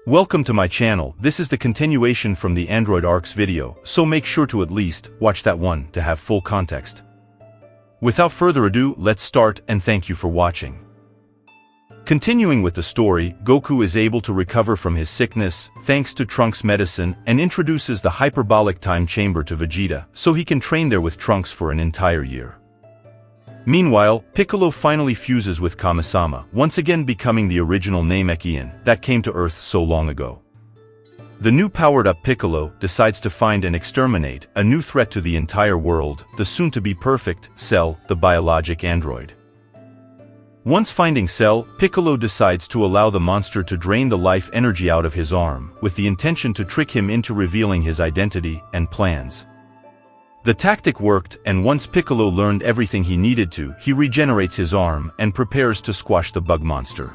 Welcome to my channel. This is the continuation from the Android ARCs video, so make sure to at least watch that one to have full context. Without further ado, let's start, and thank you for watching. Continuing with the story, Goku is able to recover from his sickness thanks to Trunks' medicine and introduces the hyperbolic time chamber to Vegeta so he can train there with Trunks for an entire year. Meanwhile, Piccolo finally fuses with Kami-sama, once again becoming the original Namekian that came to Earth so long ago. The new powered-up Piccolo decides to find and exterminate a new threat to the entire world, the soon-to-be perfect Cell, the biologic android. Once finding Cell, Piccolo decides to allow the monster to drain the life energy out of his arm, with the intention to trick him into revealing his identity and plans. The tactic worked, and once Piccolo learned everything he needed to, he regenerates his arm and prepares to squash the bug monster.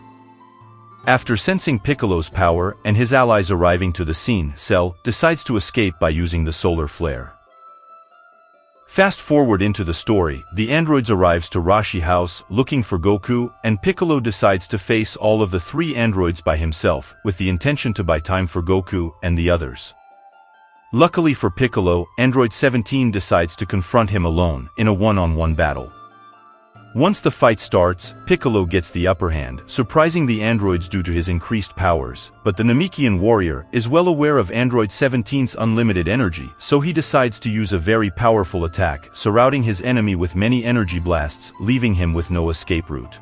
After sensing Piccolo's power and his allies arriving to the scene, Cell decides to escape by using the solar flare. Fast forward into the story, the androids arrives to Rashi House looking for Goku, and Piccolo decides to face all of the three androids by himself, with the intention to buy time for Goku and the others. Luckily for Piccolo, Android 17 decides to confront him alone in a one-on-one battle. Once the fight starts, Piccolo gets the upper hand, surprising the androids due to his increased powers, but the Namekian warrior is well aware of Android 17's unlimited energy, so he decides to use a very powerful attack, surrounding his enemy with many energy blasts, leaving him with no escape route.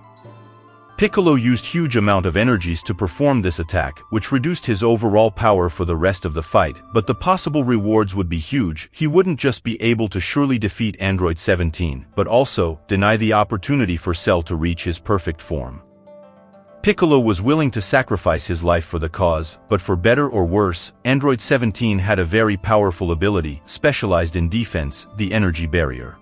Piccolo used huge amount of energies to perform this attack, which reduced his overall power for the rest of the fight, but the possible rewards would be huge. He wouldn't just be able to surely defeat Android 17, but also deny the opportunity for Cell to reach his perfect form. Piccolo was willing to sacrifice his life for the cause, but for better or worse, Android 17 had a very powerful ability, specialized in defense, the energy barrier.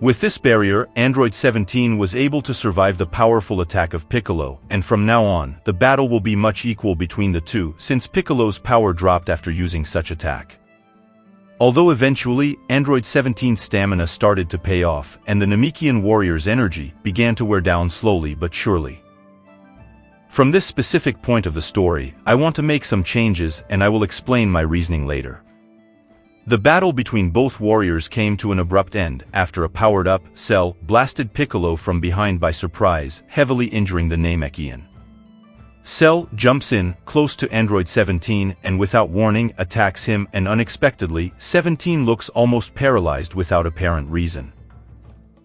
With this barrier, Android 17 was able to survive the powerful attack of Piccolo, and from now on, the battle will be much equal between the two since Piccolo's power dropped after using such attack. Although eventually, Android 17's stamina started to pay off, and the Namekian warrior's energy began to wear down slowly but surely. From this specific point of the story, I want to make some changes, and I will explain my reasoning later. The battle between both warriors came to an abrupt end after a powered-up Cell blasted Piccolo from behind by surprise, heavily injuring the Namekian. Cell jumps in, close to Android 17, and without warning attacks him, and unexpectedly, 17 looks almost paralyzed without apparent reason.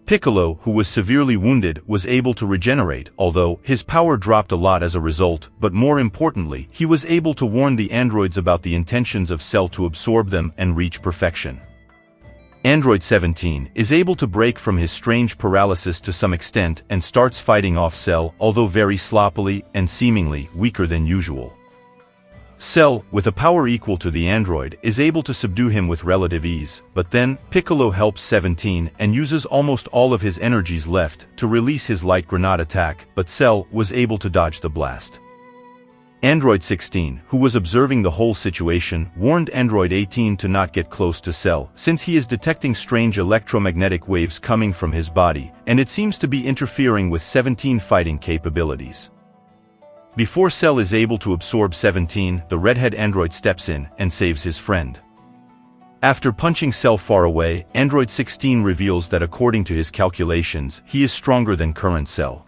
Piccolo, who was severely wounded, was able to regenerate, although his power dropped a lot as a result, but more importantly, he was able to warn the androids about the intentions of Cell to absorb them and reach perfection. Android 17 is able to break from his strange paralysis to some extent and starts fighting off Cell, although very sloppily and seemingly weaker than usual. Cell, with a power equal to the android, is able to subdue him with relative ease, but then, Piccolo helps 17 and uses almost all of his energies left to release his light grenade attack, but Cell was able to dodge the blast. Android 16, who was observing the whole situation, warned Android 18 to not get close to Cell, since he is detecting strange electromagnetic waves coming from his body, and it seems to be interfering with 17's fighting capabilities. Before Cell is able to absorb 17, the redhead android steps in and saves his friend. After punching Cell far away, Android 16 reveals that according to his calculations, he is stronger than current Cell.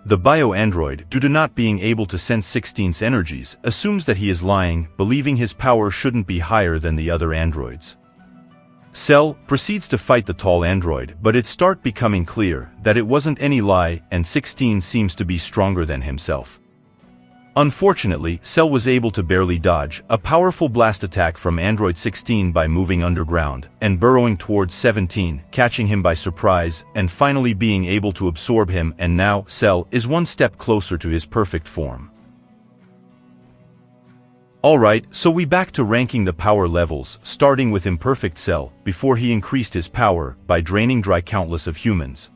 The bio-android, due to not being able to sense 16's energies, assumes that he is lying, believing his power shouldn't be higher than the other androids. Cell proceeds to fight the tall android, but it starts becoming clear that it wasn't any lie, and 16 seems to be stronger than himself. Unfortunately, Cell was able to barely dodge a powerful blast attack from Android 16 by moving underground and burrowing towards 17, catching him by surprise, and finally being able to absorb him, and now, Cell is one step closer to his perfect form. Alright, so we back to ranking the power levels, starting with Imperfect Cell, before he increased his power by draining dry countless of humans.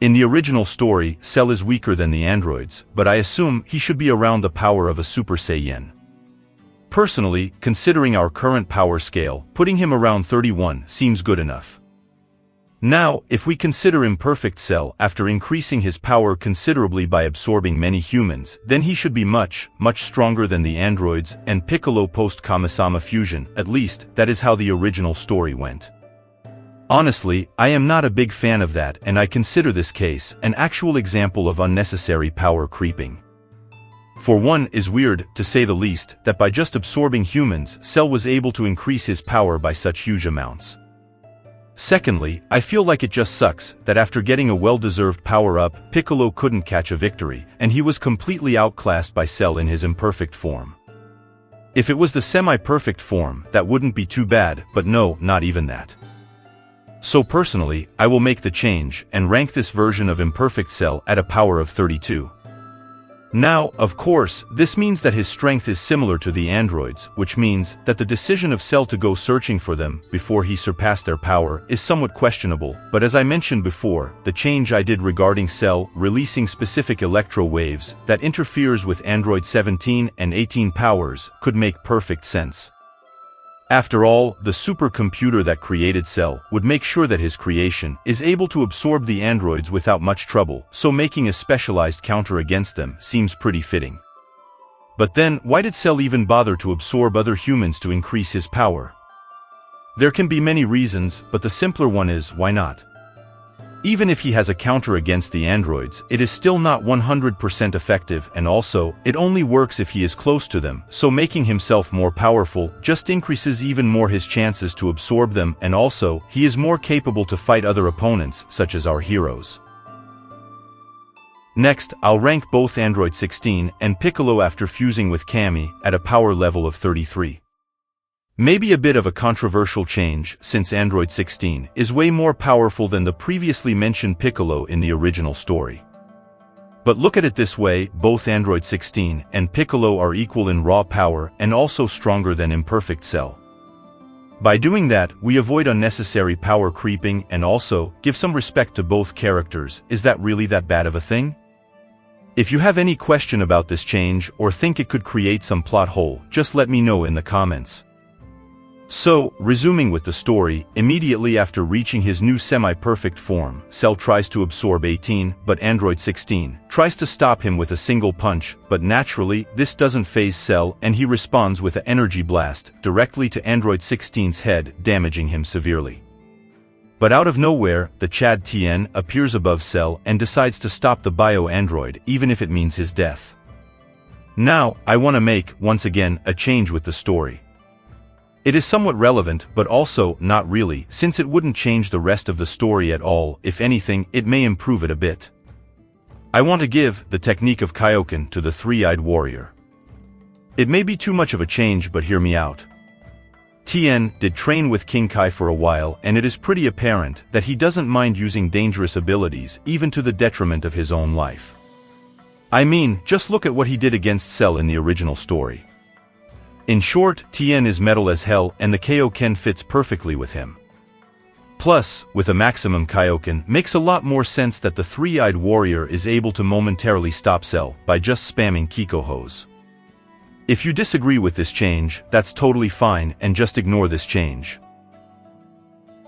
In the original story, Cell is weaker than the androids, but I assume he should be around the power of a Super Saiyan. Personally, considering our current power scale, putting him around 31 seems good enough. Now, if we consider Imperfect Cell after increasing his power considerably by absorbing many humans, then he should be much stronger than the androids and Piccolo post-Kamisama fusion, at least, that is how the original story went. Honestly, I am not a big fan of that, and I consider this case an actual example of unnecessary power creeping. For one, is weird, to say the least, that by just absorbing humans, Cell was able to increase his power by such huge amounts. Secondly, I feel like it just sucks that after getting a well-deserved power-up, Piccolo couldn't catch a victory, and he was completely outclassed by Cell in his imperfect form. If it was the semi-perfect form, that wouldn't be too bad, but no, not even that. So personally, I will make the change and rank this version of Imperfect Cell at a power of 32. Now, of course, this means that his strength is similar to the androids, which means that the decision of Cell to go searching for them before he surpassed their power is somewhat questionable, but as I mentioned before, the change I did regarding Cell releasing specific electro waves that interferes with Android 17 and 18 powers could make perfect sense. After all, the supercomputer that created Cell would make sure that his creation is able to absorb the androids without much trouble, so making a specialized counter against them seems pretty fitting. But then, why did Cell even bother to absorb other humans to increase his power? There can be many reasons, but the simpler one is, why not? Even if he has a counter against the androids, it is still not 100% effective, and also, it only works if he is close to them, so making himself more powerful just increases even more his chances to absorb them, and also, he is more capable to fight other opponents, such as our heroes. Next, I'll rank both Android 16 and Piccolo after fusing with Kami at a power level of 33. Maybe a bit of a controversial change, since Android 16 is way more powerful than the previously mentioned Piccolo in the original story. But look at it this way, both Android 16 and Piccolo are equal in raw power and also stronger than Imperfect Cell. By doing that, we avoid unnecessary power creeping and also give some respect to both characters. Is that really that bad of a thing? If you have any question about this change or think it could create some plot hole, just let me know in the comments. So, resuming with the story, immediately after reaching his new semi-perfect form, Cell tries to absorb 18, but Android 16 tries to stop him with a single punch, but naturally, this doesn't faze Cell and he responds with an energy blast directly to Android 16's head, damaging him severely. But out of nowhere, the Chad Tien appears above Cell and decides to stop the bio-android, even if it means his death. Now, I want to make, once again, a change with the story. It is somewhat relevant, but also not really, since it wouldn't change the rest of the story at all. If anything, it may improve it a bit. I want to give the technique of Kaioken to the three-eyed warrior. It may be too much of a change, but hear me out. Tien did train with King Kai for a while, and it is pretty apparent that he doesn't mind using dangerous abilities, even to the detriment of his own life. I mean, just look at what he did against Cell in the original story. In short, Tien is metal as hell, and the Kaioken fits perfectly with him. Plus, with a maximum Kaioken, makes a lot more sense that the three-eyed warrior is able to momentarily stop Cell by just spamming Kiko hose. If you disagree with this change, that's totally fine, and just ignore this change.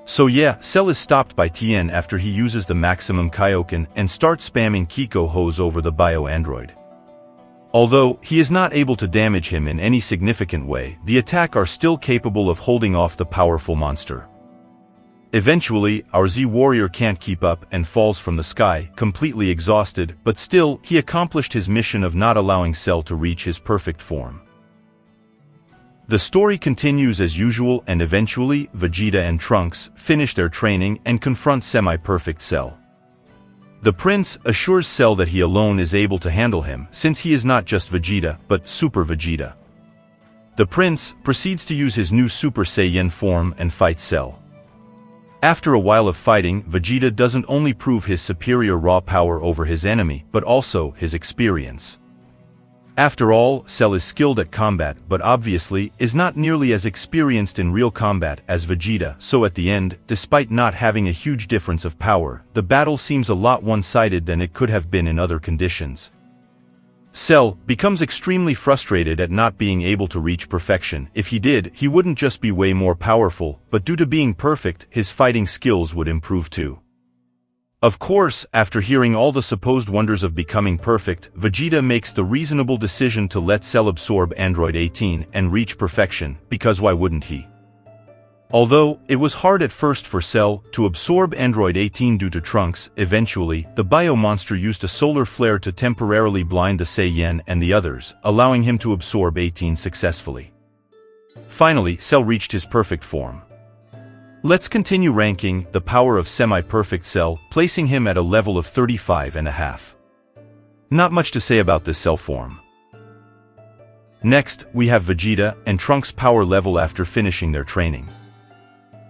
So yeah, Cell is stopped by Tien after he uses the maximum Kaioken and starts spamming Kiko hose over the bio-android. Although he is not able to damage him in any significant way, the attack are still capable of holding off the powerful monster. Eventually, our Z-warrior can't keep up and falls from the sky, completely exhausted, but still, he accomplished his mission of not allowing Cell to reach his perfect form. The story continues as usual, and eventually, Vegeta and Trunks finish their training and confront semi-perfect Cell. The prince assures Cell that he alone is able to handle him, since he is not just Vegeta, but Super Vegeta. The prince proceeds to use his new Super Saiyan form and fight Cell. After a while of fighting, Vegeta doesn't only prove his superior raw power over his enemy, but also his experience. After all, Cell is skilled at combat, but obviously is not nearly as experienced in real combat as Vegeta, so at the end, despite not having a huge difference of power, the battle seems a lot one-sided than it could have been in other conditions. Cell becomes extremely frustrated at not being able to reach perfection. If he did, he wouldn't just be way more powerful, but due to being perfect, his fighting skills would improve too. Of course, after hearing all the supposed wonders of becoming perfect, Vegeta makes the reasonable decision to let Cell absorb Android 18 and reach perfection, because why wouldn't he? Although, it was hard at first for Cell to absorb Android 18 due to Trunks, eventually, the bio-monster used a solar flare to temporarily blind the Saiyan and the others, allowing him to absorb 18 successfully. Finally, Cell reached his perfect form. Let's continue ranking the power of Semi-Perfect Cell, placing him at a level of 35.5. Not much to say about this Cell form. Next, we have Vegeta and Trunks' power level after finishing their training.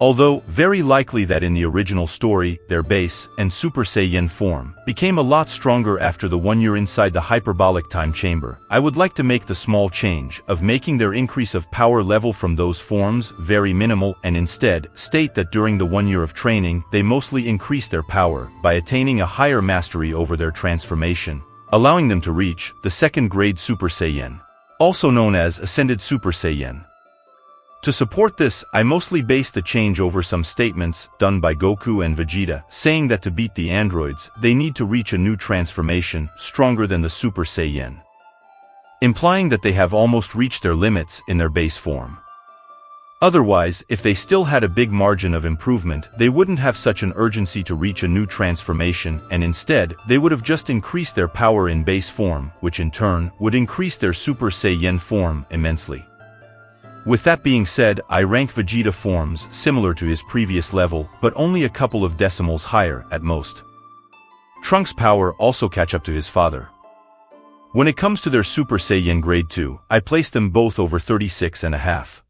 Although, very likely that in the original story, their base and Super Saiyan form became a lot stronger after the 1 year inside the hyperbolic time chamber, I would like to make the small change of making their increase of power level from those forms very minimal and instead state that during the 1 year of training, they mostly increased their power by attaining a higher mastery over their transformation, allowing them to reach the second grade Super Saiyan, also known as Ascended Super Saiyan. To support this, I mostly base the change over some statements done by Goku and Vegeta, saying that to beat the androids, they need to reach a new transformation stronger than the Super Saiyan, implying that they have almost reached their limits in their base form. Otherwise, if they still had a big margin of improvement, they wouldn't have such an urgency to reach a new transformation, and instead, they would have just increased their power in base form, which in turn would increase their Super Saiyan form immensely. With that being said, I rank Vegeta forms similar to his previous level, but only a couple of decimals higher at most. Trunks' power also catch up to his father. When it comes to their Super Saiyan Grade 2, I place them both over 36.5.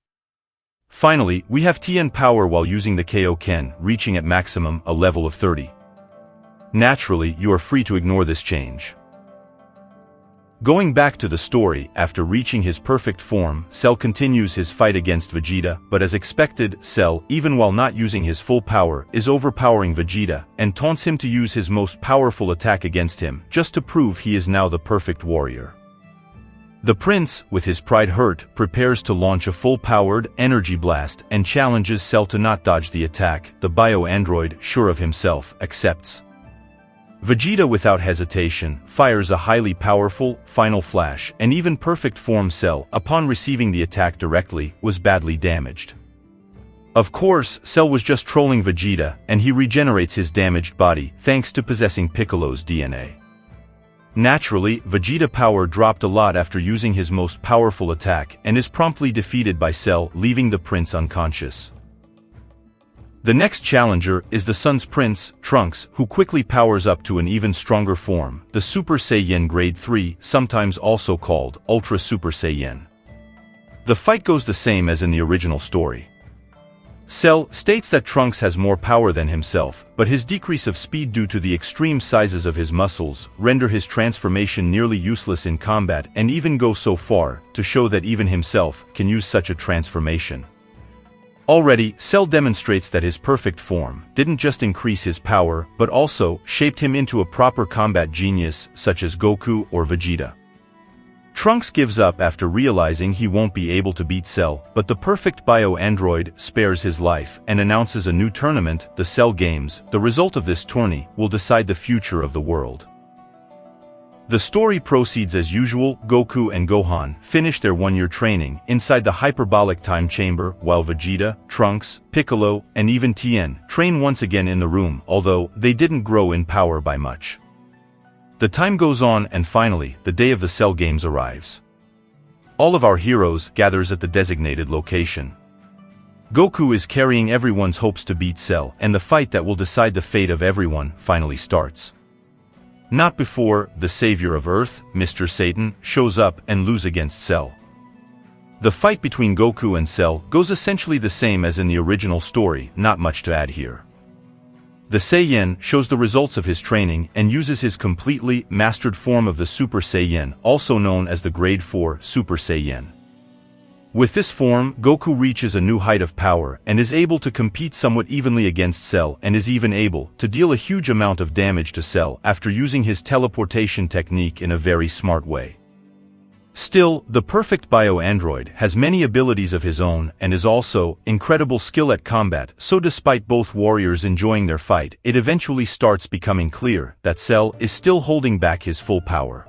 Finally, we have Tien power while using the Kaioken, reaching at maximum a level of 30. Naturally, you are free to ignore this change. Going back to the story, after reaching his perfect form, Cell continues his fight against Vegeta, but as expected, Cell, even while not using his full power, is overpowering Vegeta, and taunts him to use his most powerful attack against him, just to prove he is now the perfect warrior. The prince, with his pride hurt, prepares to launch a full-powered energy blast and challenges Cell to not dodge the attack. The bio-android, sure of himself, accepts. Vegeta without hesitation fires a highly powerful, final flash, and even perfect form Cell, upon receiving the attack directly, was badly damaged. Of course, Cell was just trolling Vegeta, and he regenerates his damaged body, thanks to possessing Piccolo's DNA. Naturally, Vegeta power dropped a lot after using his most powerful attack, and is promptly defeated by Cell, leaving the prince unconscious. The next challenger is the Sun's Prince, Trunks, who quickly powers up to an even stronger form, the Super Saiyan Grade 3, sometimes also called Ultra Super Saiyan. The fight goes the same as in the original story. Cell states that Trunks has more power than himself, but his decrease of speed due to the extreme sizes of his muscles render his transformation nearly useless in combat, and even go so far to show that even himself can use such a transformation. Already, Cell demonstrates that his perfect form didn't just increase his power, but also shaped him into a proper combat genius such as Goku or Vegeta. Trunks gives up after realizing he won't be able to beat Cell, but the perfect bio-android spares his life and announces a new tournament, the Cell Games. The result of this tourney will decide the future of the world. The story proceeds as usual. Goku and Gohan finish their 1-year training inside the hyperbolic time chamber, while Vegeta, Trunks, Piccolo, and even Tien train once again in the room, although they didn't grow in power by much. The time goes on, and finally, the day of the Cell Games arrives. All of our heroes gathers at the designated location. Goku is carrying everyone's hopes to beat Cell, and the fight that will decide the fate of everyone finally starts. Not before the savior of Earth, Mr. Satan, shows up and loses against Cell. The fight between Goku and Cell goes essentially the same as in the original story, not much to add here. The Saiyan shows the results of his training and uses his completely mastered form of the Super Saiyan, also known as the Grade 4 Super Saiyan. With this form, Goku reaches a new height of power and is able to compete somewhat evenly against Cell, and is even able to deal a huge amount of damage to Cell after using his teleportation technique in a very smart way. Still, the perfect bio-android has many abilities of his own and is also incredible skill at combat, so despite both warriors enjoying their fight, it eventually starts becoming clear that Cell is still holding back his full power.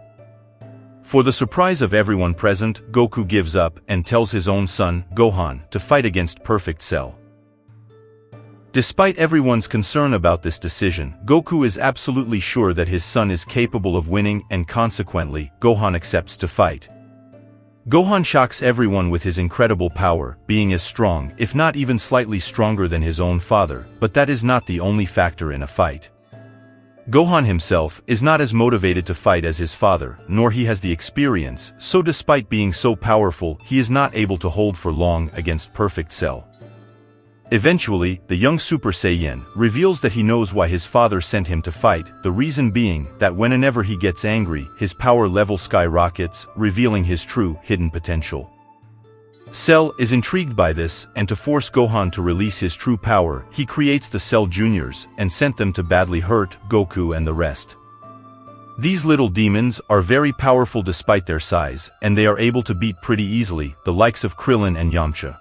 For the surprise of everyone present, Goku gives up and tells his own son, Gohan, to fight against perfect Cell. Despite everyone's concern about this decision, Goku is absolutely sure that his son is capable of winning and consequently, Gohan accepts to fight. Gohan shocks everyone with his incredible power, being as strong, if not even slightly stronger than his own father, but that is not the only factor in a fight. Gohan himself is not as motivated to fight as his father, nor he has the experience, so despite being so powerful, he is not able to hold for long against perfect Cell. Eventually, the young Super Saiyan reveals that he knows why his father sent him to fight, the reason being that whenever he gets angry, his power level skyrockets, revealing his true, hidden potential. Cell is intrigued by this, and to force Gohan to release his true power, he creates the Cell Juniors and sent them to badly hurt Goku and the rest. These little demons are very powerful despite their size, and they are able to beat pretty easily the likes of Krillin and Yamcha.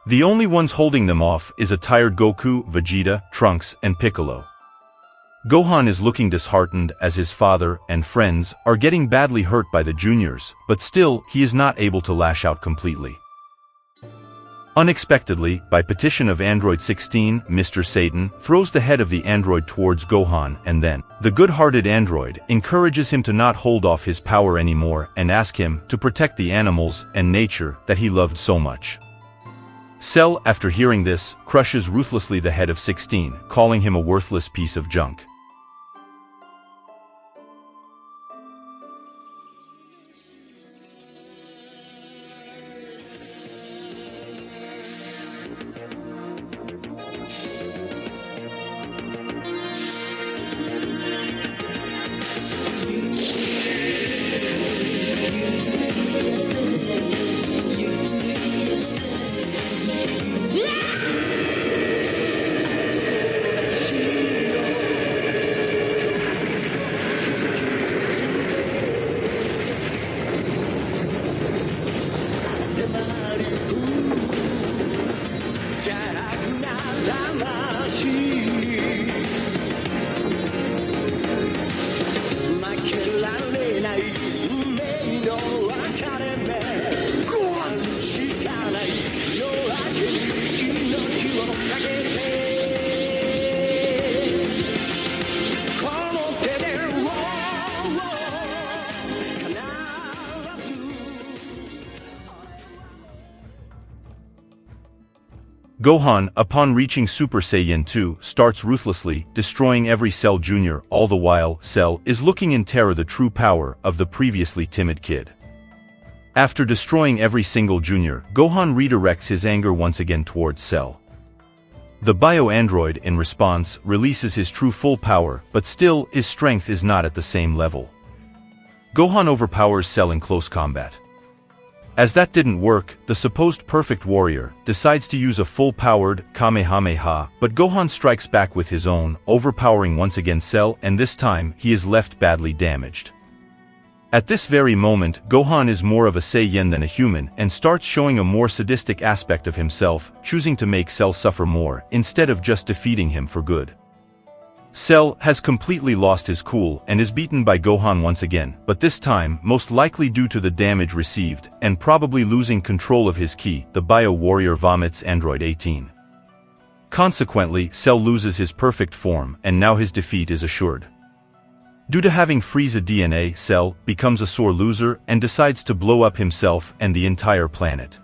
The only ones holding them off is a tired Goku, Vegeta, Trunks, and Piccolo. Gohan is looking disheartened as his father and friends are getting badly hurt by the juniors, but still, he is not able to lash out completely. Unexpectedly, by petition of Android 16, Mr. Satan throws the head of the android towards Gohan and then, the good-hearted android encourages him to not hold off his power anymore and ask him to protect the animals and nature that he loved so much. Cell, after hearing this, crushes ruthlessly the head of 16, calling him a worthless piece of junk. Gohan, upon reaching Super Saiyan 2, starts ruthlessly destroying every Cell Jr. All the while, Cell is looking in terror the true power of the previously timid kid. After destroying every single Junior, Gohan redirects his anger once again towards Cell. The bio-android, in response, releases his true full power, but still, his strength is not at the same level. Gohan overpowers Cell in close combat. As that didn't work, the supposed perfect warrior decides to use a full-powered Kamehameha, but Gohan strikes back with his own, overpowering once again Cell, and this time, he is left badly damaged. At this very moment, Gohan is more of a Saiyan than a human and starts showing a more sadistic aspect of himself, choosing to make Cell suffer more, instead of just defeating him for good. Cell has completely lost his cool and is beaten by Gohan once again, but this time, most likely due to the damage received, and probably losing control of his ki, the bio-warrior vomits Android 18. Consequently, Cell loses his perfect form, and now his defeat is assured. Due to having Frieza DNA, Cell becomes a sore loser and decides to blow up himself and the entire planet.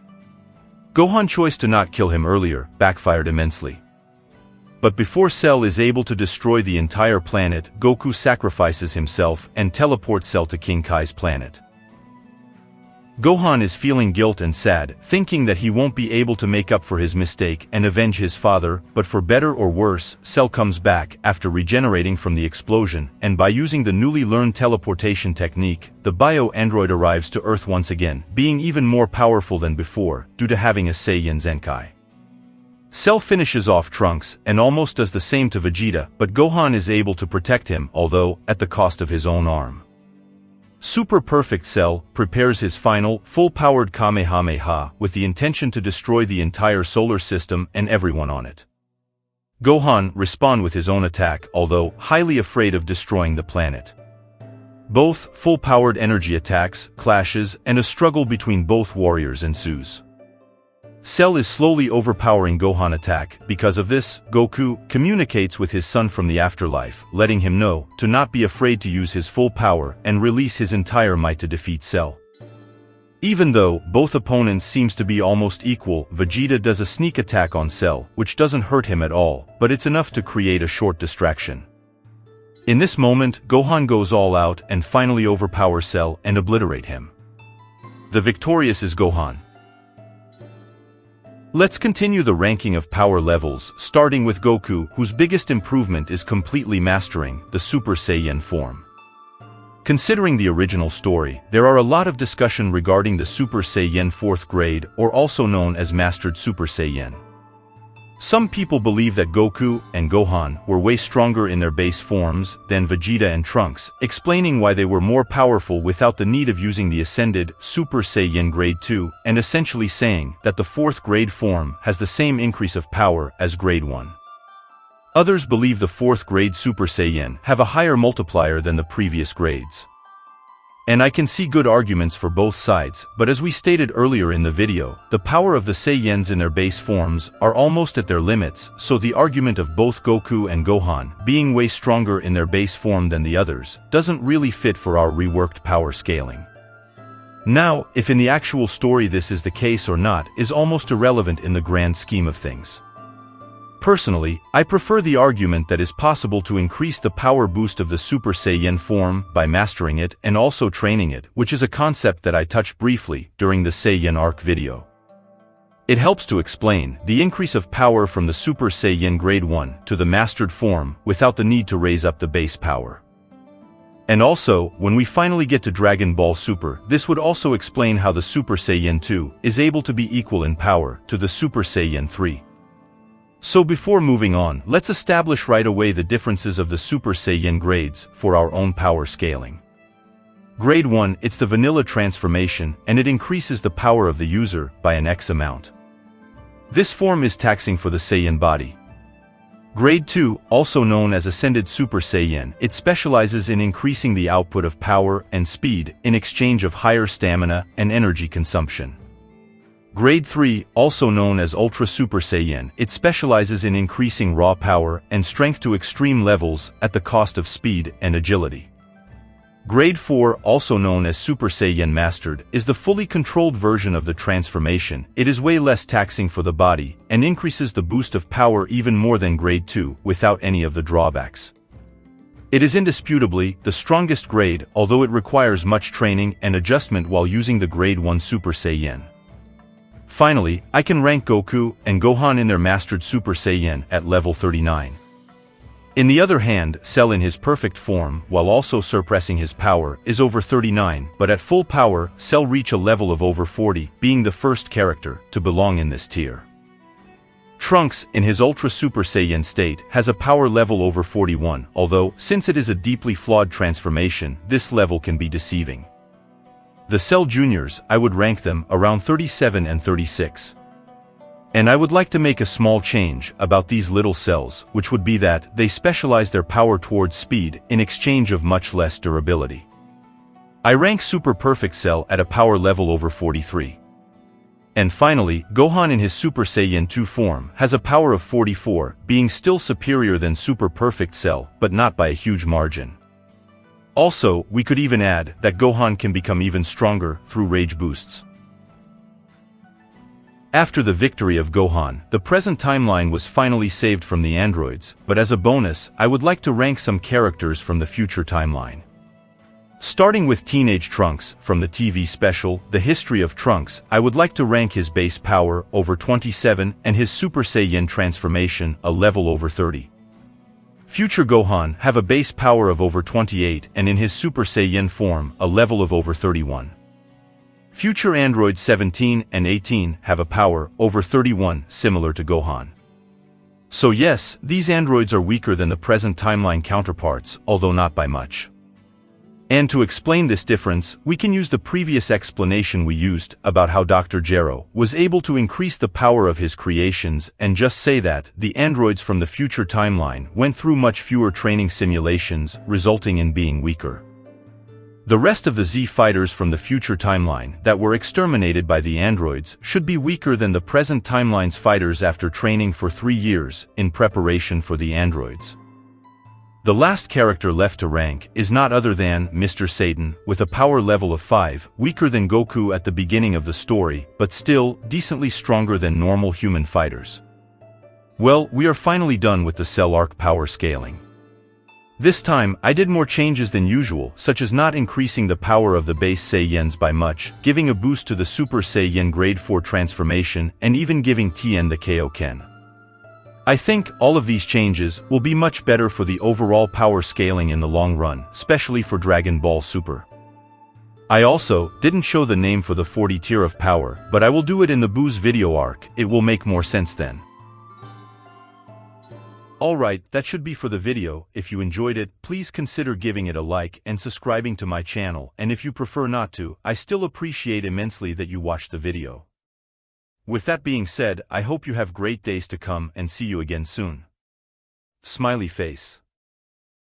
Gohan's choice to not kill him earlier backfired immensely. But before Cell is able to destroy the entire planet, Goku sacrifices himself and teleports Cell to King Kai's planet. Gohan is feeling guilt and sad, thinking that he won't be able to make up for his mistake and avenge his father, but for better or worse, Cell comes back after regenerating from the explosion, and by using the newly learned teleportation technique, the bio-android arrives to Earth once again, being even more powerful than before, due to having a Saiyan Zenkai. Cell finishes off Trunks and almost does the same to Vegeta, but Gohan is able to protect him, although at the cost of his own arm. Super Perfect Cell prepares his final, full-powered Kamehameha with the intention to destroy the entire solar system and everyone on it. Gohan responds with his own attack, although highly afraid of destroying the planet. Both full-powered energy attacks, clashes, and a struggle between both warriors ensues. Cell is slowly overpowering Gohan's attack. Because of this, Goku communicates with his son from the afterlife, letting him know to not be afraid to use his full power and release his entire might to defeat Cell. Even though both opponents seems to be almost equal, Vegeta does a sneak attack on Cell, which doesn't hurt him at all, but it's enough to create a short distraction. In this moment, Gohan goes all out and finally overpowers Cell and obliterate him. The victorious is Gohan. Let's continue the ranking of power levels, starting with Goku, whose biggest improvement is completely mastering the Super Saiyan form. Considering the original story, there are a lot of discussion regarding the Super Saiyan 4th grade, or also known as Mastered Super Saiyan. Some people believe that Goku and Gohan were way stronger in their base forms than Vegeta and Trunks, explaining why they were more powerful without the need of using the Ascended Super Saiyan Grade 2, and essentially saying that the 4th grade form has the same increase of power as Grade 1. Others believe the 4th grade Super Saiyan have a higher multiplier than the previous grades. And I can see good arguments for both sides, but as we stated earlier in the video, the power of the Saiyans in their base forms are almost at their limits, so the argument of both Goku and Gohan being way stronger in their base form than the others doesn't really fit for our reworked power scaling. Now, if in the actual story this is the case or not is almost irrelevant in the grand scheme of things. Personally, I prefer the argument that is possible to increase the power boost of the Super Saiyan form by mastering it and also training it, which is a concept that I touched briefly during the Saiyan arc video. It helps to explain the increase of power from the Super Saiyan Grade 1 to the mastered form without the need to raise up the base power. And also, when we finally get to Dragon Ball Super, this would also explain how the Super Saiyan 2 is able to be equal in power to the Super Saiyan 3. So before moving on, let's establish right away the differences of the Super Saiyan grades for our own power scaling. Grade 1, it's the vanilla transformation, and it increases the power of the user by an X amount. This form is taxing for the Saiyan body. Grade 2, also known as Ascended Super Saiyan, it specializes in increasing the output of power and speed in exchange of higher stamina and energy consumption. Grade 3, also known as Ultra Super Saiyan, it specializes in increasing raw power and strength to extreme levels at the cost of speed and agility. Grade 4, also known as Super Saiyan Mastered, is the fully controlled version of the transformation. It is way less taxing for the body and increases the boost of power even more than Grade 2 without any of the drawbacks. It is indisputably the strongest grade, although it requires much training and adjustment while using the Grade 1 Super Saiyan. Finally, I can rank Goku and Gohan in their Mastered Super Saiyan at level 39. In the other hand, Cell in his perfect form, while also suppressing his power, is over 39, but at full power, Cell reach a level of over 40, being the first character to belong in this tier. Trunks, in his Ultra Super Saiyan state, has a power level over 41, although, since it is a deeply flawed transformation, this level can be deceiving. The Cell Juniors, I would rank them around 37 and 36. And I would like to make a small change about these little cells, which would be that they specialize their power towards speed in exchange of much less durability. I rank Super Perfect Cell at a power level over 43. And finally, Gohan in his Super Saiyan 2 form has a power of 44, being still superior than Super Perfect Cell, but not by a huge margin. Also, we could even add that Gohan can become even stronger through rage boosts. After the victory of Gohan, the present timeline was finally saved from the androids, but as a bonus, I would like to rank some characters from the future timeline. Starting with Teenage Trunks, from the TV special, The History of Trunks, I would like to rank his base power over 27 and his Super Saiyan transformation a level over 30. Future Gohan have a base power of over 28 and in his Super Saiyan form a level of over 31. Future androids 17 and 18 have a power over 31 similar to Gohan. So yes, these androids are weaker than the present timeline counterparts, although not by much. And to explain this difference, we can use the previous explanation we used about how Dr. Gero was able to increase the power of his creations and just say that the androids from the future timeline went through much fewer training simulations, resulting in being weaker. The rest of the Z fighters from the future timeline that were exterminated by the androids should be weaker than the present timeline's fighters after training for 3 years in preparation for the androids. The last character left to rank is not other than Mr. Satan, with a power level of 5, weaker than Goku at the beginning of the story, but still decently stronger than normal human fighters. Well, we are finally done with the Cell Arc power scaling. This time, I did more changes than usual, such as not increasing the power of the base Saiyans by much, giving a boost to the Super Saiyan Grade 4 transformation, and even giving Tien the Kaioken. I think all of these changes will be much better for the overall power scaling in the long run, especially for Dragon Ball Super. I also didn't show the name for the 40 tier of power, but I will do it in the Boo's video arc. It will make more sense then. Alright, that should be for the video. If you enjoyed it, please consider giving it a like and subscribing to my channel, and if you prefer not to, I still appreciate immensely that you watched the video. With that being said, I hope you have great days to come and see you again soon. Smiley face.